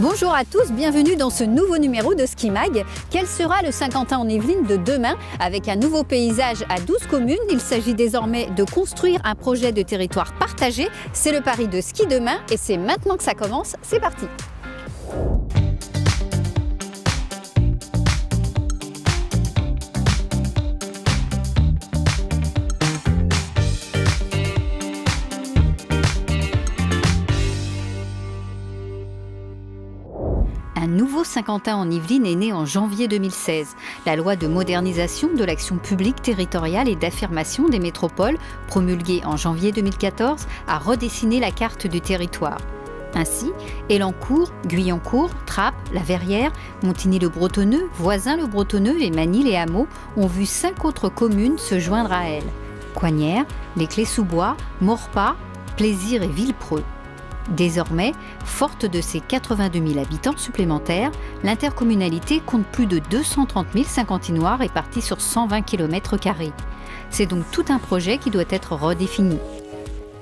Bonjour à tous, bienvenue dans ce nouveau numéro de Ski Mag. Quel sera le Saint-Quentin en Yvelines de demain? Avec un nouveau paysage à 12 communes, il s'agit désormais de construire un projet de territoire partagé. C'est le pari de Ski Demain et c'est maintenant que ça commence, c'est parti! Un nouveau Saint-Quentin en Yvelines est né en janvier 2016. La loi de modernisation de l'action publique territoriale et d'affirmation des métropoles, promulguée en janvier 2014, a redessiné la carte du territoire. Ainsi, Elancourt, Guyancourt, Trappes, La Verrière, Montigny-le-Bretonneux, Voisins-le-Bretonneux et Magny-les-Hameaux ont vu 5 autres communes se joindre à elles. Coignères, Les Clés-sous-Bois, Maurepas, Plaisir et Villepreux. Désormais, forte de ses 82 000 habitants supplémentaires, l'intercommunalité compte plus de 230 000 Saint-Quentinois répartis sur 120 km². C'est donc tout un projet qui doit être redéfini.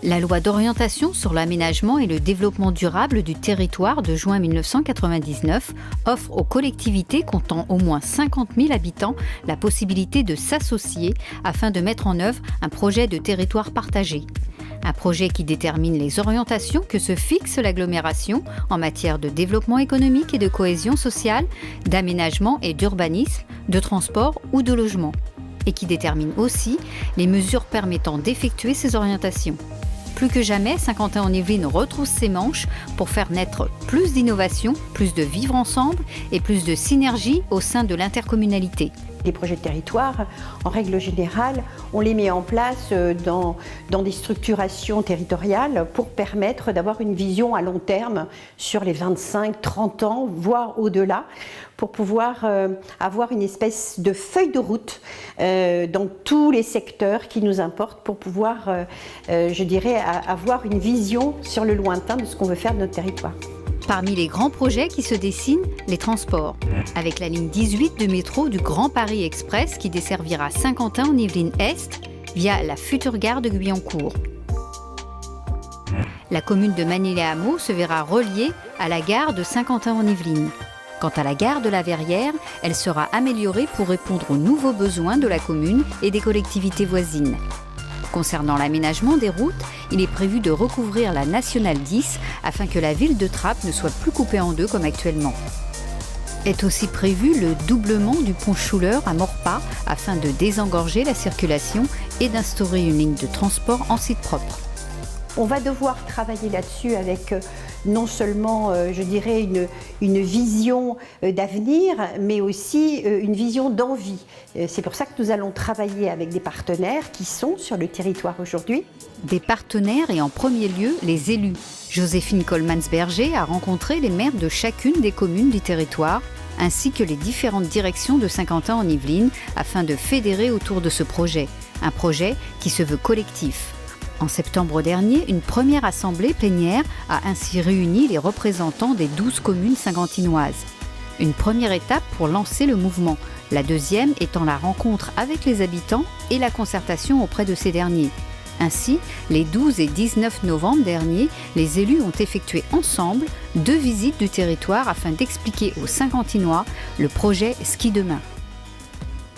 La loi d'orientation sur l'aménagement et le développement durable du territoire de juin 1999 offre aux collectivités comptant au moins 50 000 habitants la possibilité de s'associer afin de mettre en œuvre un projet de territoire partagé. Un projet qui détermine les orientations que se fixe l'agglomération en matière de développement économique et de cohésion sociale, d'aménagement et d'urbanisme, de transport ou de logement. Et qui détermine aussi les mesures permettant d'effectuer ces orientations. Plus que jamais, Saint-Quentin en Yvelines retrousse ses manches pour faire naître plus d'innovation, plus de vivre ensemble et plus de synergie au sein de l'intercommunalité. Les projets de territoire, en règle générale, on les met en place dans des structurations territoriales pour permettre d'avoir une vision à long terme sur les 25-30 ans, voire au-delà, pour pouvoir avoir une espèce de feuille de route dans tous les secteurs qui nous importent pour pouvoir, avoir une vision sur le lointain de ce qu'on veut faire de notre territoire. Parmi les grands projets qui se dessinent, les transports. Avec la ligne 18 de métro du Grand Paris Express qui desservira Saint-Quentin en Yvelines Est via la future gare de Guyancourt. La commune de Magny-les-Hameaux se verra reliée à la gare de Saint-Quentin en Yvelines. Quant à la gare de La Verrière, elle sera améliorée pour répondre aux nouveaux besoins de la commune et des collectivités voisines. Concernant l'aménagement des routes, il est prévu de recouvrir la nationale 10 afin que la ville de Trappes ne soit plus coupée en deux comme actuellement. Est aussi prévu le doublement du pont Schuller à Maurepas afin de désengorger la circulation et d'instaurer une ligne de transport en site propre. On va devoir travailler là-dessus avec non seulement, une vision d'avenir, mais aussi une vision d'envie. C'est pour ça que nous allons travailler avec des partenaires qui sont sur le territoire aujourd'hui. Des partenaires et en premier lieu les élus. Joséphine Coleman-Berger a rencontré les maires de chacune des communes du territoire, ainsi que les différentes directions de Saint-Quentin en Yvelines, afin de fédérer autour de ce projet. Un projet qui se veut collectif. En septembre dernier, une première assemblée plénière a ainsi réuni les représentants des 12 communes saint-quentinoises. Une première étape pour lancer le mouvement, la deuxième étant la rencontre avec les habitants et la concertation auprès de ces derniers. Ainsi, les 12 et 19 novembre dernier, les élus ont effectué ensemble 2 visites du territoire afin d'expliquer aux Saint-Quentinois le projet Ski Demain.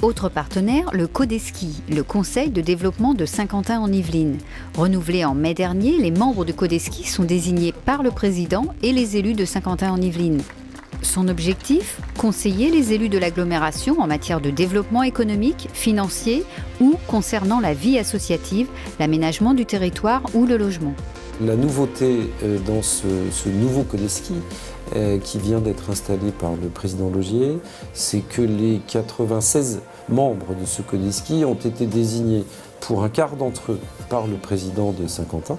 Autre partenaire, le Codeski, le Conseil de développement de Saint-Quentin en Yvelines. Renouvelé en mai dernier, les membres du Codeski sont désignés par le président et les élus de Saint-Quentin en Yvelines. Son objectif, conseiller les élus de l'agglomération en matière de développement économique, financier ou concernant la vie associative, l'aménagement du territoire ou le logement. La nouveauté dans ce nouveau Codeski qui vient d'être installé par le président Logier, c'est que les 96 membres de ce Codeski ont été désignés pour un quart d'entre eux par le président de Saint-Quentin,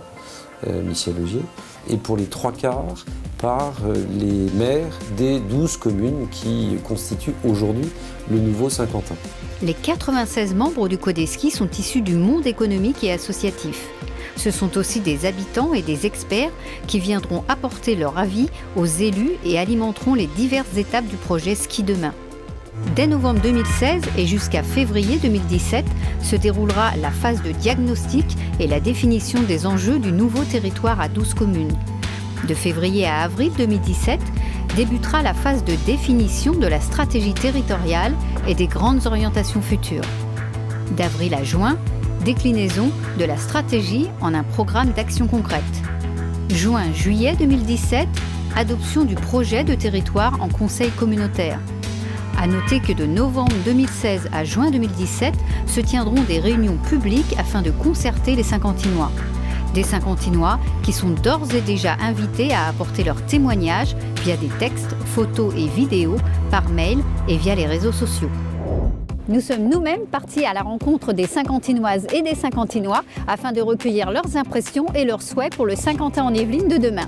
Michel Logier, et pour les 3/4 par les maires des 12 communes qui constituent aujourd'hui le nouveau Saint-Quentin. Les 96 membres du Codeski sont issus du monde économique et associatif. Ce sont aussi des habitants et des experts qui viendront apporter leur avis aux élus et alimenteront les diverses étapes du projet Ski Demain. Dès novembre 2016 et jusqu'à février 2017 se déroulera la phase de diagnostic et la définition des enjeux du nouveau territoire à 12 communes. De février à avril 2017, débutera la phase de définition de la stratégie territoriale et des grandes orientations futures. D'avril à juin, déclinaison de la stratégie en un programme d'action concrète. Juin-juillet 2017, adoption du projet de territoire en conseil communautaire. À noter que de novembre 2016 à juin 2017 se tiendront des réunions publiques afin de concerter les Saint-Quentinois. Des Saint-Quentinois qui sont d'ores et déjà invités à apporter leurs témoignages via des textes, photos et vidéos, par mail et via les réseaux sociaux. Nous sommes nous-mêmes partis à la rencontre des Saint-Quentinoises et des Saint-Quentinois afin de recueillir leurs impressions et leurs souhaits pour le Saint-Quentin en Yvelines de demain.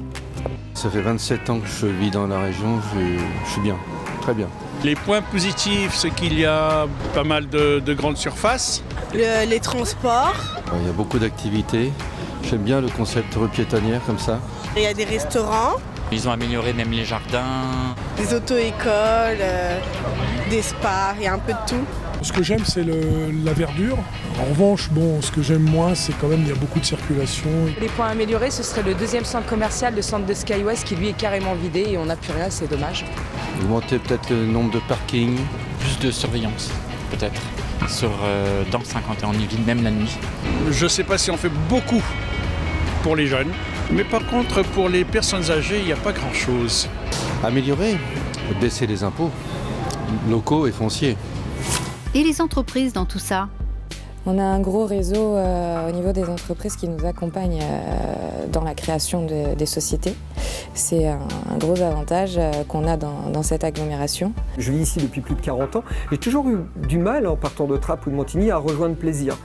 Ça fait 27 ans que je vis dans la région, je suis bien, très bien. Les points positifs, c'est qu'il y a pas mal de grandes surfaces. Les transports. Il y a beaucoup d'activités. J'aime bien le concept rue piétonnière comme ça. Il y a des restaurants. Ils ont amélioré même les jardins. Des auto-écoles, des spas, il y a un peu de tout. Ce que j'aime, c'est la verdure. En revanche, ce que j'aime moins, c'est quand même qu'il y a beaucoup de circulation. Les points améliorés, ce serait le deuxième centre commercial, le centre de SkyWest, qui lui est carrément vidé et on n'a plus rien, c'est dommage. Augmenter peut-être le nombre de parkings. Plus de surveillance, peut-être, dans le Saint-Quentin en Yvelines, même la nuit. Je ne sais pas si on fait beaucoup pour les jeunes, mais par contre, pour les personnes âgées, il n'y a pas grand-chose. Améliorer, baisser les impôts, locaux et fonciers. Et les entreprises dans tout ça ? On a un gros réseau au niveau des entreprises qui nous accompagnent dans la création des sociétés. C'est un gros avantage qu'on a dans cette agglomération. Je vis ici depuis plus de 40 ans. J'ai toujours eu du mal, en partant de Trappes ou de Montigny, à rejoindre Plaisir.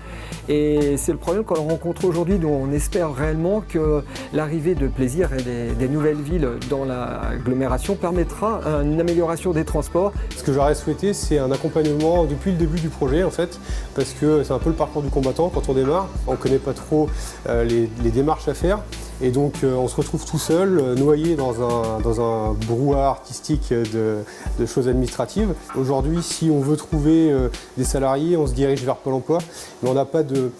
Et c'est le problème qu'on rencontre aujourd'hui, dont on espère réellement que l'arrivée de Plaisir et des nouvelles villes dans l'agglomération permettra une amélioration des transports. Ce que j'aurais souhaité, c'est un accompagnement depuis le début du projet, en fait, parce que c'est un peu le parcours du combattant quand on démarre. On ne connaît pas trop les démarches à faire. Et donc on se retrouve tout seul, noyé dans un brouhaha artistique de choses administratives. Aujourd'hui, si on veut trouver des salariés, on se dirige vers Pôle emploi, mais on n'a pas de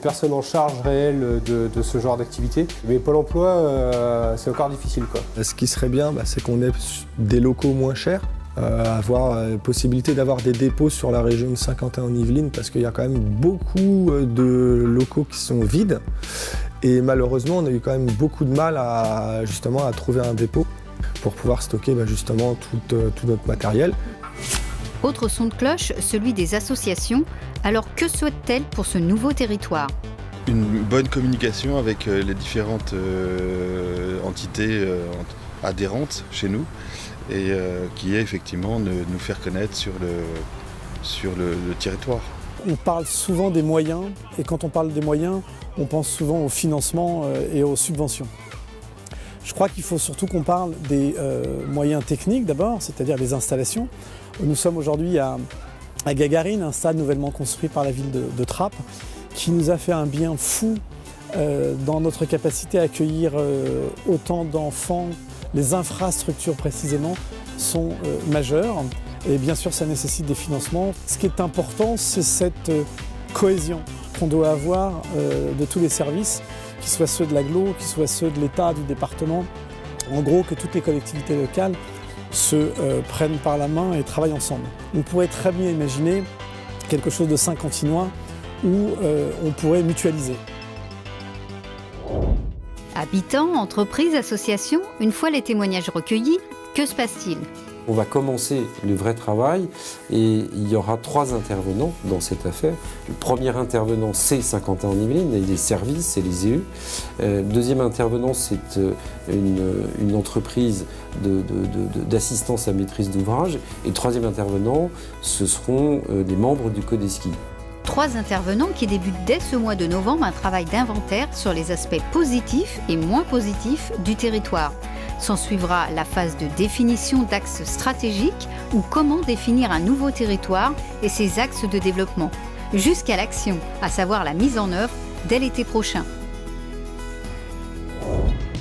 personnes en charge réelle de ce genre d'activité. Mais Pôle emploi, c'est encore difficile, quoi. Ce qui serait bien, c'est qu'on ait des locaux moins chers. Avoir possibilité d'avoir des dépôts sur la région de Saint-Quentin en Yvelines parce qu'il y a quand même beaucoup de locaux qui sont vides et malheureusement on a eu quand même beaucoup de mal à trouver un dépôt pour pouvoir stocker justement tout notre matériel. Autre son de cloche, celui des associations. Alors que souhaitent-elles pour ce nouveau territoire ? Une bonne communication avec les différentes entités adhérentes chez nous et qui est effectivement de nous faire connaître sur le territoire. On parle souvent des moyens et quand on parle des moyens, on pense souvent au financement et aux subventions. Je crois qu'il faut surtout qu'on parle des moyens techniques d'abord, c'est-à-dire les installations. Nous sommes aujourd'hui à Gagarine, un stade nouvellement construit par la ville de Trappes, qui nous a fait un bien fou dans notre capacité à accueillir autant d'enfants. Les infrastructures précisément sont majeures et bien sûr ça nécessite des financements. Ce qui est important, c'est cette cohésion qu'on doit avoir de tous les services, qu'ils soient ceux de l'agglo, qu'ils soient ceux de l'État, du département. En gros, que toutes les collectivités locales se prennent par la main et travaillent ensemble. On pourrait très bien imaginer quelque chose de Saint-Quentinois où on pourrait mutualiser. Habitants, entreprises, associations, une fois les témoignages recueillis, que se passe-t-il ? On va commencer le vrai travail et il y aura 3 intervenants dans cette affaire. Le premier intervenant, c'est Saint-Quentin en Yvelines et les services, c'est les EU. Deuxième intervenant, c'est une entreprise d'assistance à maîtrise d'ouvrage. Et le troisième intervenant, ce seront des membres du Codeski. 3 intervenants qui débutent dès ce mois de novembre un travail d'inventaire sur les aspects positifs et moins positifs du territoire. S'en suivra la phase de définition d'axes stratégiques ou comment définir un nouveau territoire et ses axes de développement, jusqu'à l'action, à savoir la mise en œuvre dès l'été prochain.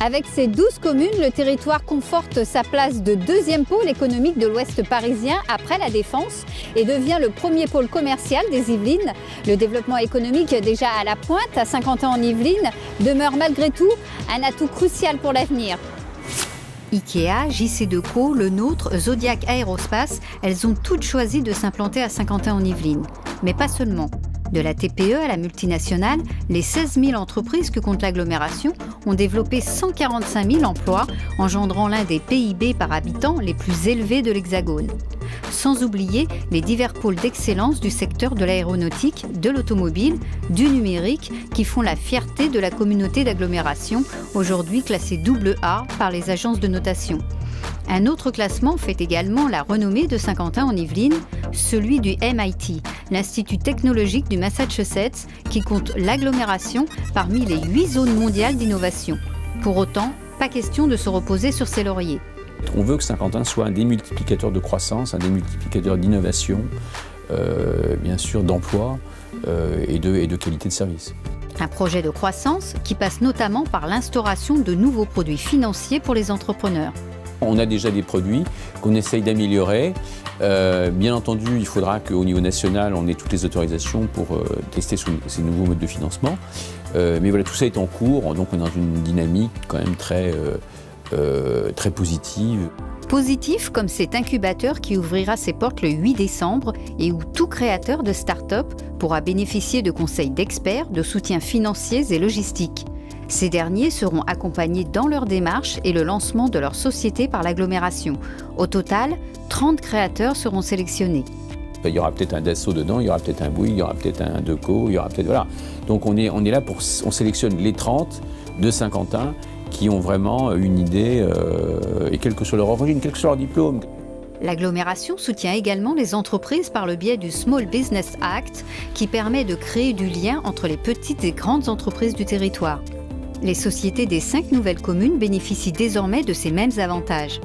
Avec ses 12 communes, le territoire conforte sa place de 2e pôle économique de l'Ouest parisien après la Défense et devient le premier pôle commercial des Yvelines. Le développement économique déjà à la pointe, à Saint-Quentin en Yvelines, demeure malgré tout un atout crucial pour l'avenir. Ikea, JC Deco, Le Nôtre, Zodiac Aérospace, elles ont toutes choisi de s'implanter à Saint-Quentin-en-Yvelines. Mais pas seulement. De la TPE à la multinationale, les 16 000 entreprises que compte l'agglomération ont développé 145 000 emplois, engendrant l'un des PIB par habitant les plus élevés de l'Hexagone. Sans oublier les divers pôles d'excellence du secteur de l'aéronautique, de l'automobile, du numérique, qui font la fierté de la communauté d'agglomération, aujourd'hui classée AA par les agences de notation. Un autre classement fait également la renommée de Saint-Quentin-en-Yvelines, celui du MIT, l'Institut technologique du Massachusetts, qui compte l'agglomération parmi les 8 zones mondiales d'innovation. Pour autant, pas question de se reposer sur ses lauriers. On veut que Saint-Quentin soit un démultiplicateur de croissance, un démultiplicateur d'innovation, bien sûr d'emploi et de qualité de service. Un projet de croissance qui passe notamment par l'instauration de nouveaux produits financiers pour les entrepreneurs. On a déjà des produits qu'on essaye d'améliorer. Bien entendu, il faudra qu'au niveau national, on ait toutes les autorisations pour tester ces nouveaux modes de financement. Mais voilà, tout ça est en cours, donc on est dans une dynamique quand même très positive. Positif comme cet incubateur qui ouvrira ses portes le 8 décembre et où tout créateur de start-up pourra bénéficier de conseils d'experts, de soutien financiers et logistiques. Ces derniers seront accompagnés dans leur démarche et le lancement de leur société par l'agglomération. Au total, 30 créateurs seront sélectionnés. Il y aura peut-être un Dassault dedans, il y aura peut-être un Bouygues, il y aura peut-être un Deco, il y aura peut-être... Voilà. Donc on est là on sélectionne les 30 de Saint-Quentin qui ont vraiment une idée, et quelle que soit leur origine, quel que soit leur diplôme. L'agglomération soutient également les entreprises par le biais du Small Business Act qui permet de créer du lien entre les petites et grandes entreprises du territoire. Les sociétés des 5 nouvelles communes bénéficient désormais de ces mêmes avantages.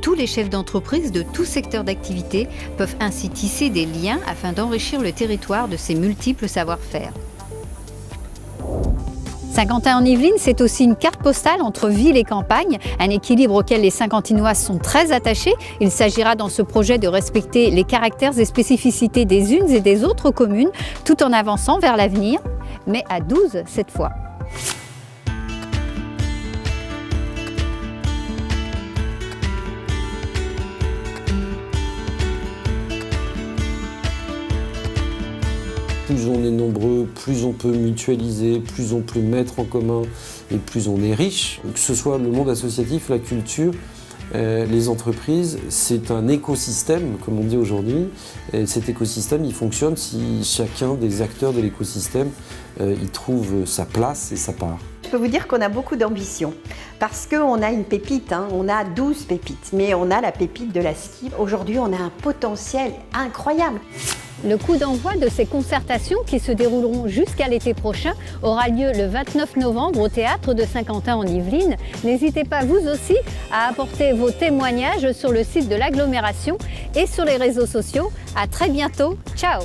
Tous les chefs d'entreprise de tout secteur d'activité peuvent ainsi tisser des liens afin d'enrichir le territoire de ses multiples savoir-faire. Saint-Quentin-en-Yvelines, c'est aussi une carte postale entre ville et campagne, un équilibre auquel les Saint-Quentinois sont très attachés. Il s'agira dans ce projet de respecter les caractères et spécificités des unes et des autres communes, tout en avançant vers l'avenir, mais à 12 cette fois. Plus on est nombreux, plus on peut mutualiser, plus on peut mettre en commun et plus on est riche. Que ce soit le monde associatif, la culture, les entreprises, c'est un écosystème, comme on dit aujourd'hui. Et cet écosystème, il fonctionne si chacun des acteurs de l'écosystème y trouve sa place et sa part. Je peux vous dire qu'on a beaucoup d'ambition parce qu'on a une pépite, on a 12 pépites, mais on a la pépite de la ski. Aujourd'hui, on a un potentiel incroyable. Le coup d'envoi de ces concertations qui se dérouleront jusqu'à l'été prochain aura lieu le 29 novembre au théâtre de Saint-Quentin-en-Yvelines. N'hésitez pas vous aussi à apporter vos témoignages sur le site de l'agglomération et sur les réseaux sociaux. À très bientôt, ciao!